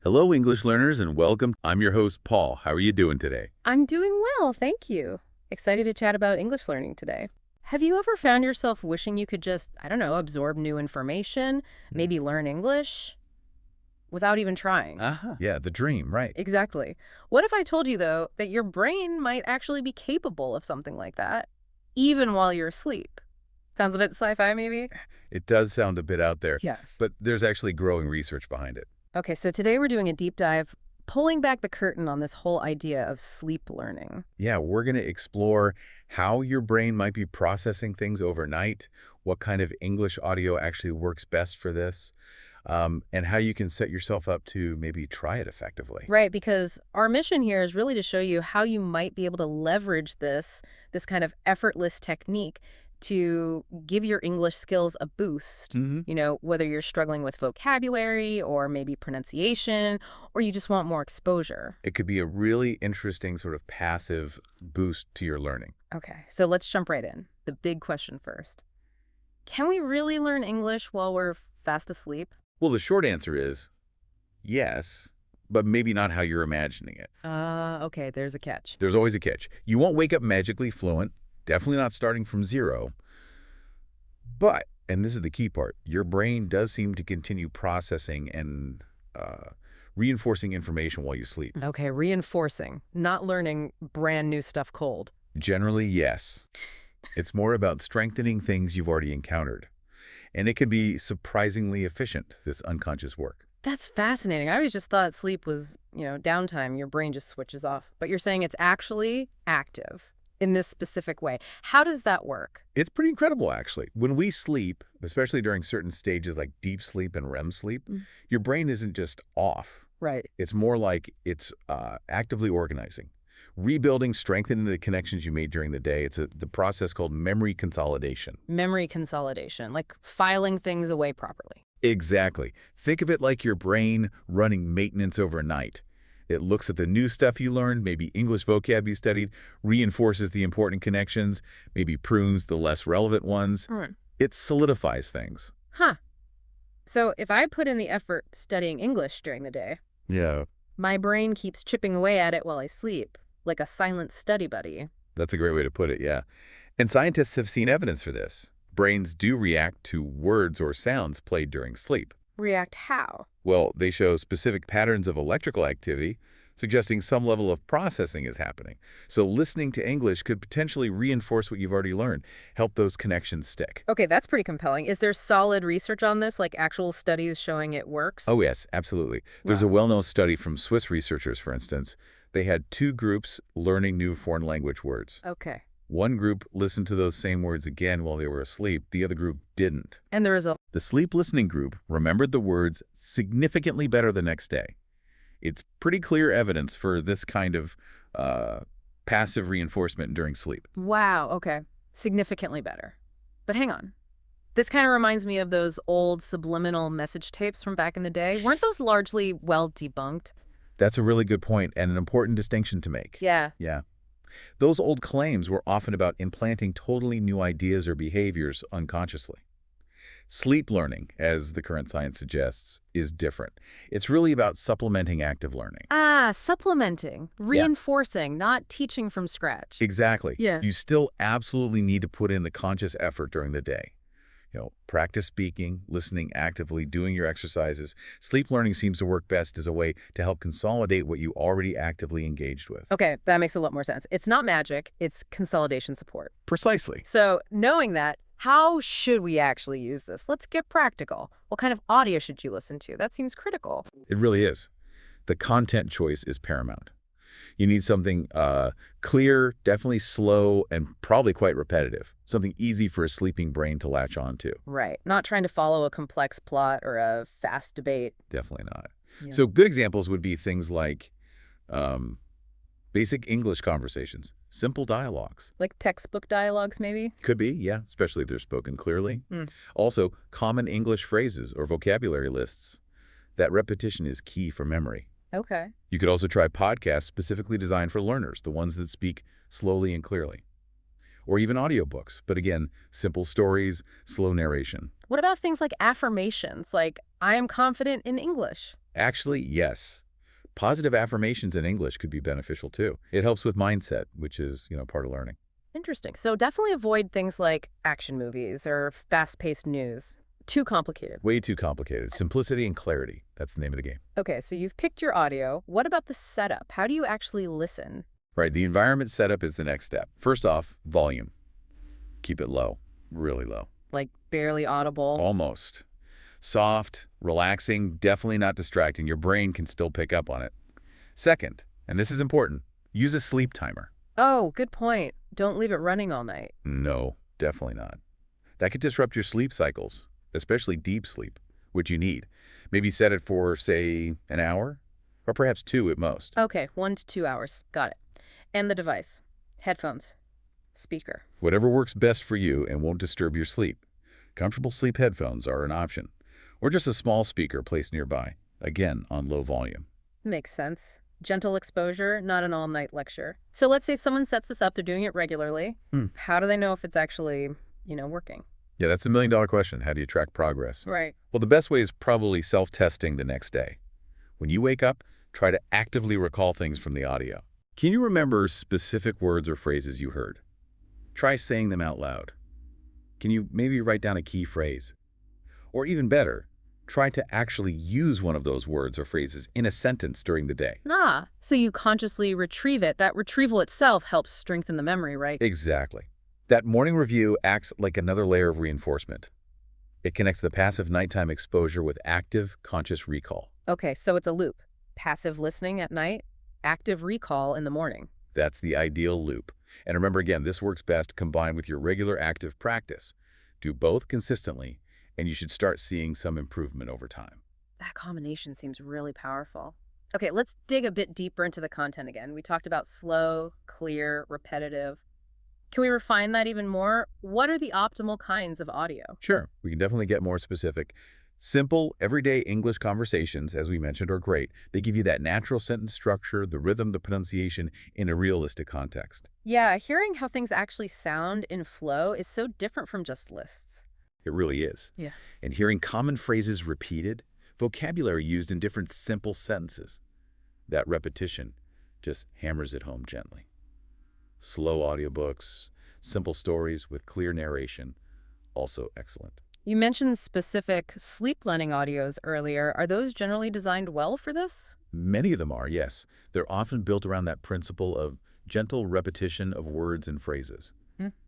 Hello, English learners, and welcome. I'm your host, Paul. How are you doing today? I'm doing well, thank you. Excited to chat about English learning today. Have you ever found yourself wishing you could just, I don't know, absorb new information, maybe learn English without even trying? Yeah, the dream, right. Exactly. What if I told you, though, that your brain might actually be capable of something like that, even while you're asleep? Sounds a bit sci-fi, maybe? It does sound a bit out there, Yes. but there's actually growing research behind it. Okay, so today we're doing a deep dive, pulling back the curtain on this whole idea of sleep learning. Yeah, we're going to explore how your brain might be processing things overnight, what kind of English audio actually works best for this, and how you can set yourself up to maybe try it effectively. Right, because our mission here is really to show you how you might be able to leverage this kind of effortless technique to give your English skills a boost. hmm Whether you're struggling with vocabulary or maybe pronunciation, or you just want more exposure. It could be a really interesting sort of passive boost to your learning. Okay, so let's jump right in. The big question first. Can we really learn English while we're fast asleep? Well, the short answer is yes, but maybe not how you're imagining it. Okay, there's a catch. There's always a catch. You won't wake up magically fluent, definitely not starting from zero. But, and this is the key part, your brain does seem to continue processing and reinforcing information while you sleep. Okay, reinforcing, not learning brand new stuff cold. Generally, yes. It's more about strengthening things you've already encountered. And it can be surprisingly efficient, this unconscious work. That's fascinating. I always just thought sleep was, downtime. Your brain just switches off. But you're saying it's actually active in this specific way. How does that work? It's pretty incredible, actually. When we sleep, especially during certain stages like deep sleep and REM sleep, your brain isn't just off. Right. It's more like it's actively organizing, rebuilding, strengthening the connections you made during the day. It's the process called memory consolidation. Memory consolidation, like filing things away properly. Exactly. Think of it like your brain running maintenance overnight. It looks at the new stuff you learned, maybe English vocab you studied, reinforces the important connections, maybe prunes the less relevant ones. Hmm. It solidifies things. Huh. So if I put in the effort studying English during the day, Yeah, my brain keeps chipping away at it while I sleep, like a silent study buddy. that's a great way to put it, yeah. And scientists have seen evidence for this. Brains do react to words or sounds played during sleep. React how? Well, they show specific patterns of electrical activity, suggesting some level of processing is happening. So listening to English could potentially reinforce what you've already learned, help those connections stick. Okay, that's pretty compelling. Is there solid research on this, like actual studies showing it works? Oh, yes, absolutely. There's a Wow. well-known study from Swiss researchers, for instance. They had two groups learning new foreign language words. Okay. One group listened to those same words again while they were asleep. The other group didn't. And the result? The sleep listening group remembered the words significantly better the next day. It's pretty clear evidence for this kind of passive reinforcement during sleep. Wow, okay. Significantly better. But hang on. This kind of reminds me of those old subliminal message tapes from back in the day. Weren't those largely well debunked? That's a really good point and an important distinction to make. Yeah. Yeah. Those old claims were often about implanting totally new ideas or behaviors unconsciously. Sleep learning, as the current science suggests, is different. It's really about supplementing active learning. Supplementing, Yeah. reinforcing, not teaching from scratch. Exactly. Yeah. You still absolutely need to put in the conscious effort during the day. Practice speaking, listening actively, doing your exercises. Sleep learning seems to work best as a way to help consolidate what you already actively engaged with. Okay, that makes a lot more sense. It's not magic, it's consolidation support. Precisely. So, knowing that, how should we actually use this? Let's get practical. What kind of audio should you listen to? That seems critical. It really is. The content choice is paramount. You need something clear, definitely slow, and probably quite repetitive. Something easy for a sleeping brain to latch on to. Right. Not trying to follow a complex plot or a fast debate. Definitely not. Yeah. So good examples would be things like basic English conversations, simple dialogues. Like textbook dialogues, maybe? Could be, yeah, especially if they're spoken clearly. Mm. Also, common English phrases or vocabulary lists. That repetition is key for memory. Okay. You could also try podcasts specifically designed for learners, the ones that speak slowly and clearly. Or even audiobooks, but again, simple stories, slow narration. What about things like affirmations, like, I am confident in English? Actually, yes. Positive affirmations in English could be beneficial too. It helps with mindset, which is, part of learning. Interesting. So definitely avoid things like action movies or fast-paced news. Too complicated. Way too complicated. Simplicity and clarity. That's the name of the game. Okay, so you've picked your audio. What about the setup? How do you actually listen? Right, the environment setup is the next step. First off, volume. Keep it low, really low. Like barely audible? Almost. Soft, relaxing, definitely not distracting. Your brain can still pick up on it. Second, and this is important, use a sleep timer. Oh, good point. Don't leave it running all night. No, definitely not. That could disrupt your sleep cycles, especially deep sleep, which you need. Maybe set it for, say, an hour, or perhaps 2 at most. Okay, 1 to 2 hours. Got it. And the device. Headphones. Speaker. Whatever works best for you and won't disturb your sleep. Comfortable sleep headphones are an option, or just a small speaker placed nearby, again on low volume. Makes sense. Gentle exposure, not an all-night lecture. So let's say someone sets this up, they're doing it regularly. How do they know if it's actually, working? Yeah, that's $1 million question. How do you track progress? Right. Well, the best way is probably self-testing the next day. When you wake up, try to actively recall things from the audio. Can you remember specific words or phrases you heard? Try saying them out loud. Can you maybe write down a key phrase? Or even better, try to actually use one of those words or phrases in a sentence during the day. So you consciously retrieve it. That retrieval itself helps strengthen the memory, right? Exactly. That morning review acts like another layer of reinforcement. It connects the passive nighttime exposure with active, conscious recall. Okay, so it's a loop. Passive listening at night, active recall in the morning. That's the ideal loop. And remember again, this works best combined with your regular active practice. Do both consistently, and you should start seeing some improvement over time. That combination seems really powerful. Okay, let's dig a bit deeper into the content again. We talked about slow, clear, repetitive. Can we refine that even more? What are the optimal kinds of audio? Sure, we can definitely get more specific. Simple, everyday English conversations, as we mentioned, are great. They give you that natural sentence structure, the rhythm, the pronunciation in a realistic context. Yeah, hearing how things actually sound in flow is so different from just lists. It really is. Yeah. And hearing common phrases repeated, vocabulary used in different simple sentences. That repetition just hammers it home gently. Slow audiobooks, simple stories with clear narration, also excellent. You mentioned specific sleep learning audios earlier. Are those generally designed well for this? Many of them are, yes. They're often built around that principle of gentle repetition of words and phrases.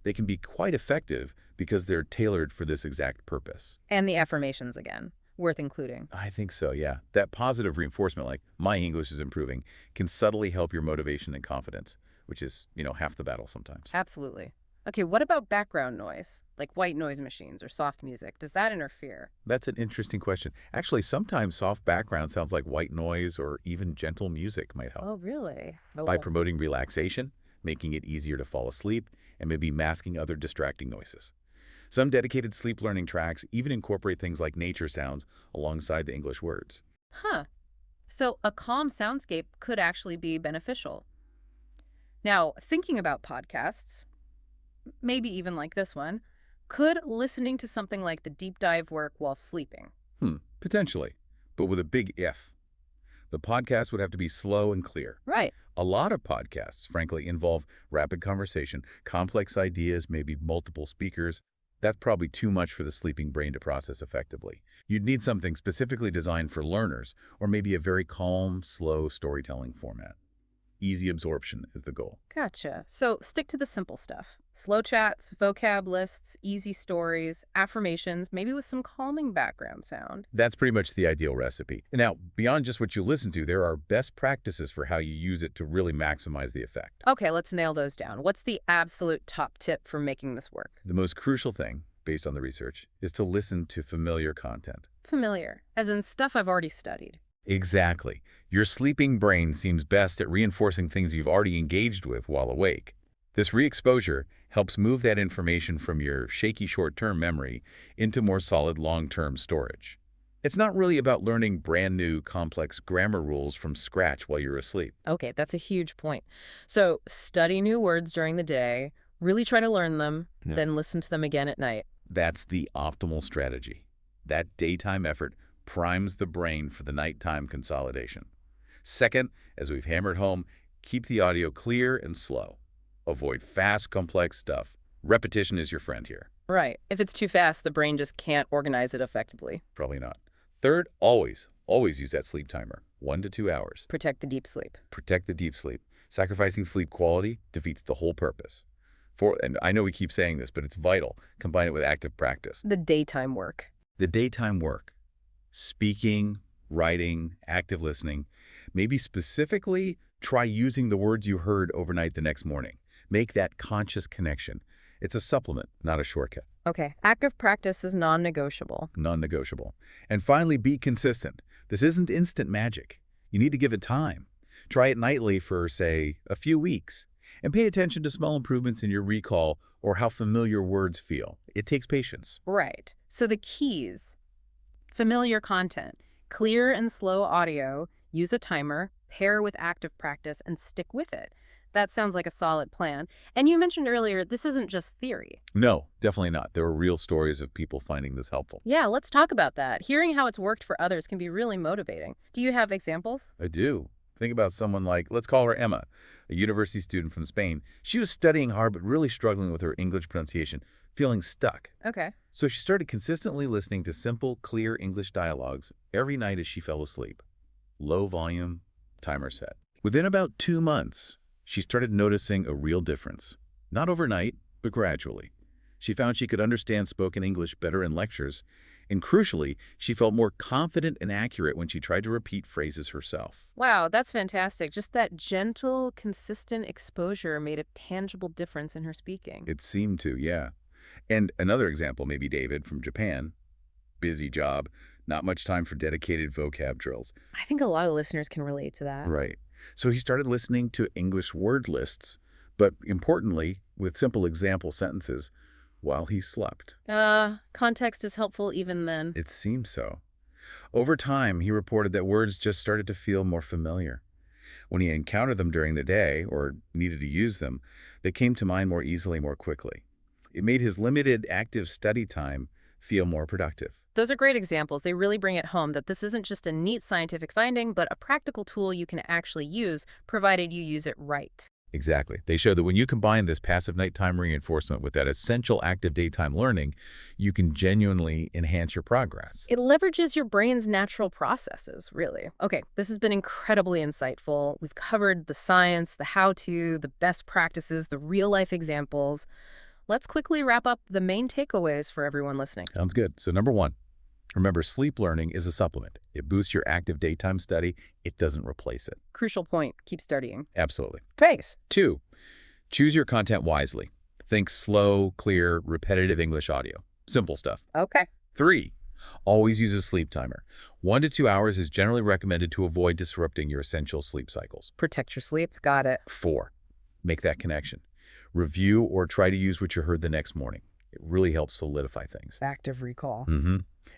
They can be quite effective because they're tailored for this exact purpose. And the affirmations again, worth including. I think so, yeah. That positive reinforcement, like, my English is improving, can subtly help your motivation and confidence, which is, half the battle sometimes. Absolutely. Okay, what about background noise, like white noise machines or soft music? Does that interfere? That's an interesting question. Actually, sometimes soft background sounds like white noise or even gentle music might help. Oh, really? By promoting relaxation, making it easier to fall asleep, and maybe masking other distracting noises. Some dedicated sleep learning tracks even incorporate things like nature sounds alongside the English words. Huh. So a calm soundscape could actually be beneficial. Now, thinking about podcasts, maybe even like this one, could listening to something like the deep dive work while sleeping? Potentially, but with a big if. The podcast would have to be slow and clear. Right. A lot of podcasts, frankly, involve rapid conversation, complex ideas, maybe multiple speakers. That's probably too much for the sleeping brain to process effectively. You'd need something specifically designed for learners, or maybe a very calm, slow storytelling format. Easy absorption is the goal. Gotcha. So stick to the simple stuff. Slow chats, vocab lists, easy stories, affirmations, maybe with some calming background sound. That's pretty much the ideal recipe. Now, beyond just what you listen to, there are best practices for how you use it to really maximize the effect. Okay, let's nail those down. What's the absolute top tip for making this work? The most crucial thing, based on the research, is to listen to familiar content. Familiar, as in stuff I've already studied. Exactly. Your sleeping brain seems best at reinforcing things you've already engaged with while awake. This re-exposure helps move that information from your shaky short-term memory into more solid long-term storage. It's not really about learning brand new, complex grammar rules from scratch while you're asleep. Okay, that's a huge point. So study new words during the day, really try to learn them, then listen to them again at night. That's the optimal strategy. That daytime effort primes the brain for the nighttime consolidation. Second, as we've hammered home, keep the audio clear and slow. Avoid fast, complex stuff. Repetition is your friend here. Right. If it's too fast, the brain just can't organize it effectively. Probably not. Third, always use that sleep timer. 1 to 2 hours. Protect the deep sleep. Protect the deep sleep. Sacrificing sleep quality defeats the whole purpose. Fourth, and I know we keep saying this, but it's vital, combine it with active practice. The daytime work. The daytime work. Speaking, writing, active listening. Maybe specifically try using the words you heard overnight the next morning. Make that conscious connection. It's a supplement, not a shortcut. Okay. Active practice is non-negotiable. Non-negotiable. And finally, be consistent. This isn't instant magic. You need to give it time. Try it nightly for, say, a few weeks. And pay attention to small improvements in your recall or how familiar words feel. It takes patience. Right. So the keys: familiar content, clear and slow audio, use a timer, pair with active practice, and stick with it. That sounds like a solid plan. And you mentioned earlier, this isn't just theory. No, definitely not. There are real stories of people finding this helpful. Yeah, let's talk about that. Hearing how it's worked for others can be really motivating. Do you have examples? I do. Think about someone like, let's call her Emma, a university student from Spain. She was studying hard but really struggling with her English pronunciation, feeling stuck. Okay. So she started consistently listening to simple, clear English dialogues every night as she fell asleep. Low volume, timer set. Within about 2 months, she started noticing a real difference. Not overnight, but gradually. She found she could understand spoken English better in lectures, and crucially, she felt more confident and accurate when she tried to repeat phrases herself. Wow, that's fantastic. Just that gentle, consistent exposure made a tangible difference in her speaking. It seemed to, yeah. And another example, maybe David from Japan. Busy job, not much time for dedicated vocab drills. I think a lot of listeners can relate to that. Right. So he started listening to English word lists, but importantly, with simple example sentences, while he slept. Context is helpful even then. It seemed so. Over time, he reported that words just started to feel more familiar. When he encountered them during the day, or needed to use them, they came to mind more easily, more quickly. It made his limited active study time feel more productive. Those are great examples. They really bring it home that this isn't just a neat scientific finding, but a practical tool you can actually use, provided you use it right. Exactly. They show that when you combine this passive nighttime reinforcement with that essential active daytime learning, you can genuinely enhance your progress. It leverages your brain's natural processes, really. Okay, this has been incredibly insightful. We've covered the science, the how-to, the best practices, the real-life examples. Let's quickly wrap up the main takeaways for everyone listening. Sounds good. So number 1, remember, sleep learning is a supplement. It boosts your active daytime study. It doesn't replace it. Crucial point. Keep studying. Absolutely. Thanks. 2, choose your content wisely. Think slow, clear, repetitive English audio. Simple stuff. Okay. 3, always use a sleep timer. 1 to 2 hours is generally recommended to avoid disrupting your essential sleep cycles. Protect your sleep. Got it. 4, make that connection. Review or try to use what you heard the next morning. It really helps solidify things. Active recall.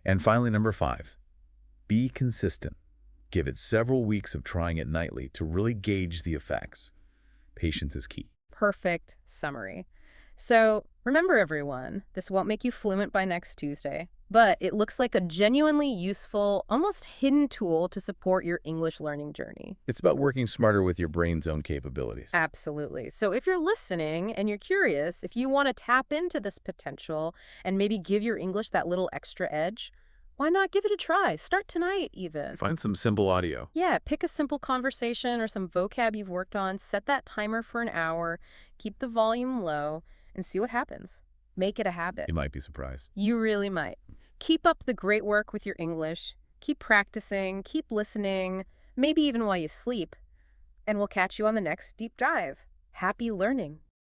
And finally, number 5, be consistent. Give it several weeks of trying it nightly to really gauge the effects. Patience is key. Perfect summary. So remember, everyone, this won't make you fluent by next Tuesday, but it looks like a genuinely useful, almost hidden tool to support your English learning journey. It's about working smarter with your brain's own capabilities. Absolutely. So if you're listening and you're curious, if you want to tap into this potential and maybe give your English that little extra edge, why not give it a try? Start tonight, even. Find some simple audio. Yeah, pick a simple conversation or some vocab you've worked on, set that timer for an hour, keep the volume low, and see what happens. Make it a habit. You might be surprised. You really might. Keep up the great work with your English. Keep practicing, keep listening, maybe even while you sleep. And we'll catch you on the next deep dive. Happy learning.